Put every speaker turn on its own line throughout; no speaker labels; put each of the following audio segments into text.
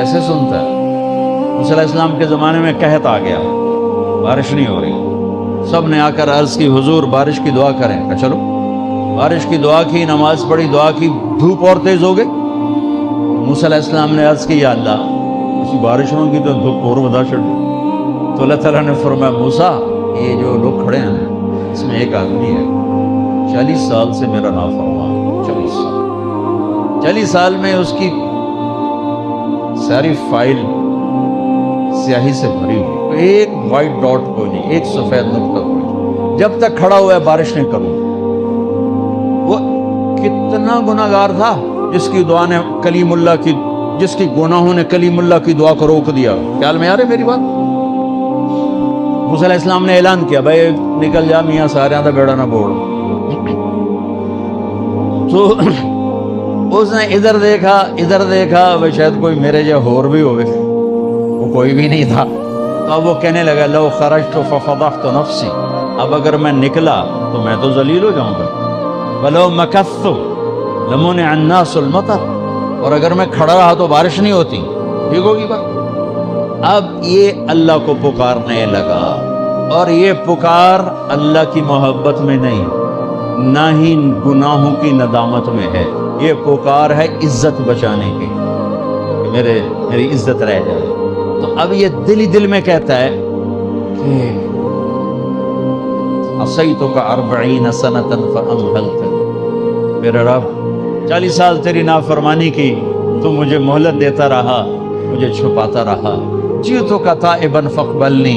कैसे सुनता है? मूसा अलैहिस्सलाम के ज़माने में कहत आ गया, बारिश नहीं हो रही। सब ने आकर अर्ज़ की, हुजूर बारिश की दुआ करें। कहा चलो, बारिश की दुआ की, नमाज पढ़ी, दुआ की, धूप और तेज़ हो गई। मूसा अलैहिस्सलाम ने अर्ज़ की, या अल्लाह किसी बारिश होगी तो धूप और बदा छड़। तो अल्लाह ताला ने फरमाया, मूसा ये जो लोग खड़े हैं इसमें एक आदमी है 40 साल से मेरा नाफरमान, 40 साल में उसकी सारी फाइल स्याही से भरी हुई, एक वाइट डॉट कोई नहीं, एक सफेद नुक्ता कोई नहीं। जब तक खड़ा हुआ है बारिश नहीं करूँ। वो कितना गुनाहगार था जिसकी दुआ ने कलीमुल्लाह की, जिसकी गुनाहों ने कलीमुल्लाह की दुआ को रोक दिया। ख्याल में आ रही मेरी बात? मूसा अलैहिस्सलाम ने ऐलान किया, भाई निकल जा मियाँ, सारे दा बेड़ा ना बोल। तो उसने इधर देखा, भाई शायद कोई मेरे जो होर भी होवे, वो कोई भी नहीं था। तो अब वो कहने लगा, लो खरजतु फफदहतु नफ्सी, अब अगर मैं निकला तो मैं तो जलील हो जाऊंगा। वलो मकस्तु लमुनिअ अन्नासुल मतर, और अगर मैं खड़ा रहा तो बारिश नहीं होती। ठीक होगी बात? अब ये अल्लाह को पुकारने लगा, और ये पुकार अल्लाह की मोहब्बत में नहीं, ना ही गुनाहों की नदामत में है। ये पुकार है इज्जत बचाने की, मेरी इज्जत रह जाए। तो अब ये दिल ही दिल में कहता है कि असैतुका 40 सनतन फअमहलतनी, मेरे रब 40 साल तेरी नाफरमानी की, तू मुझे मोहलत देता रहा, मुझे छुपाता रहा। जीतुका ताइबन फक़बलनी,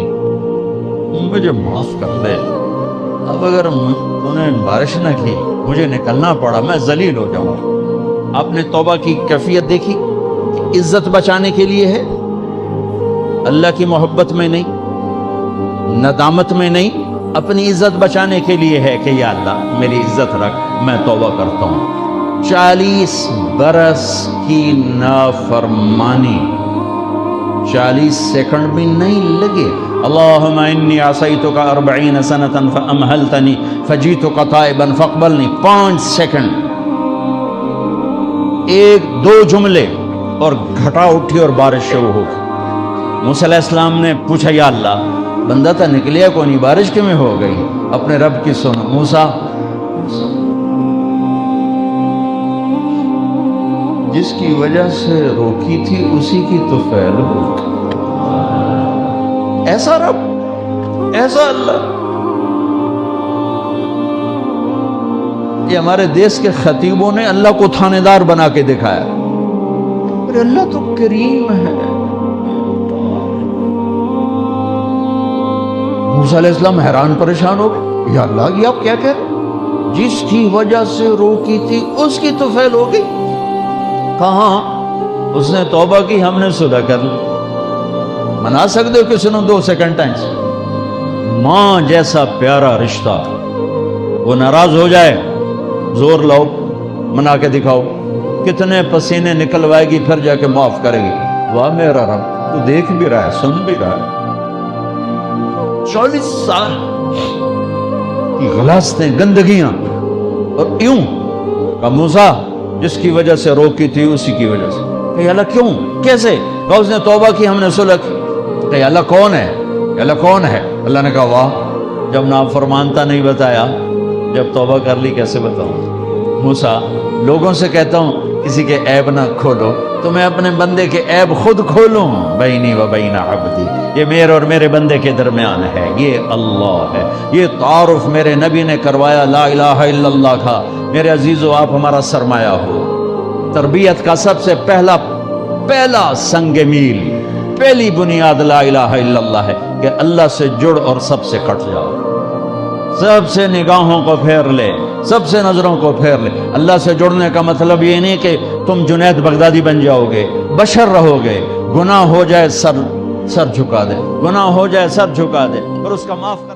मुझे माफ कर दे। अब अगर तूने बारिश न की, मुझे निकलना पड़ा, मैं जलील हो जाऊंगा। आपने तौबा की कैफियत देखी? इज्जत बचाने के लिए है, अल्लाह की मोहब्बत में नहीं, नदामत में नहीं, अपनी इज्जत बचाने के लिए है कि या अल्लाह मेरी इज्जत रख, मैं तौबा करता हूँ। 40 बरस की नाफरमानी, 40 सेकंड भी नहीं लगे। अल्लाहुम्मा इन्नी असैतुका 40 सनतन फअमहलतनी फजीतुका ताइबन फक़बलनी, 5 सेकंड, 1-2 जुमले, और घटा उठी और बारिश शुरू हो गई। मूसा अलैहिस्सलाम ने पूछा, या अल्लाह बंदा तो निकलिया को नहीं, बारिश क्यों में हो गई? अपने रब की सुनो। मूसा, जिसकी वजह से रोकी थी उसी की तो फैल हो। ऐसा रब, ऐसा अल्लाह। ये हमारे देश के खतीबों ने अल्लाह को थानेदार बना के दिखाया। अरे अल्लाह तो करीम है। मूसा अलैहिस्सलाम हैरान परेशान हो गए, या अल्लाह ये आप क्या कह रहे? जिसकी वजह से रोकी थी उसकी तो फैल हो गई। कहाँ? उसने तौबा की, हमने सुलह कर ली। मना सकते हो किसी ने 2 सेकंड टाइम? माँ जैसा प्यारा रिश्ता, वो नाराज हो जाए, जोर लाओ, मना के दिखाओ, कितने पसीने निकलवाएगी, फिर जाके माफ करेगी। वाह मेरा रब, तू देख भी रहा है, सुन भी रहा है। 40 साल की गलास्तें, गंदगियां, और यूं का मूसा जिसकी वजह से रोकी थी उसी की वजह से। कही अल्लाह क्यों, कैसे? कहा उसने तौबा की, हमने सुलह की। कही अल्लाह कौन है? अल्लाह कौन है? अल्लाह ने कहा, वाह, जब नाफरमानता नहीं बताया, जब तौबा कर ली कैसे बताऊं? मूसा, लोगों से कहता हूं किसी के ऐब ना खोलो, तो मैं अपने बंदे के ऐब खुद खोलूं? बैनी व बैना अब्दी, ये मेरे और मेरे बंदे के दरमियान है, ये अल्लाह है। ये तारुफ मेरे नबी ने करवाया ला इलाहा इल्लल्लाह का। मेरे अजीजों, आप हमारा सरमाया हो। तरबियत का सबसे पहला संग मील, पहली बुनियाद ला इलाहा इल्लल्लाह है कि अल्लाह से जुड़ और सबसे कट जाओ। सबसे निगाहों को फेर ले, सबसे नजरों को फेर ले। अल्लाह से जुड़ने का मतलब ये नहीं कि तुम जुनैद बगदादी बन जाओगे, बशर रहोगे। गुनाह हो जाए सर झुका दे, गुनाह हो जाए सर झुका दे, और उसका माफ कर।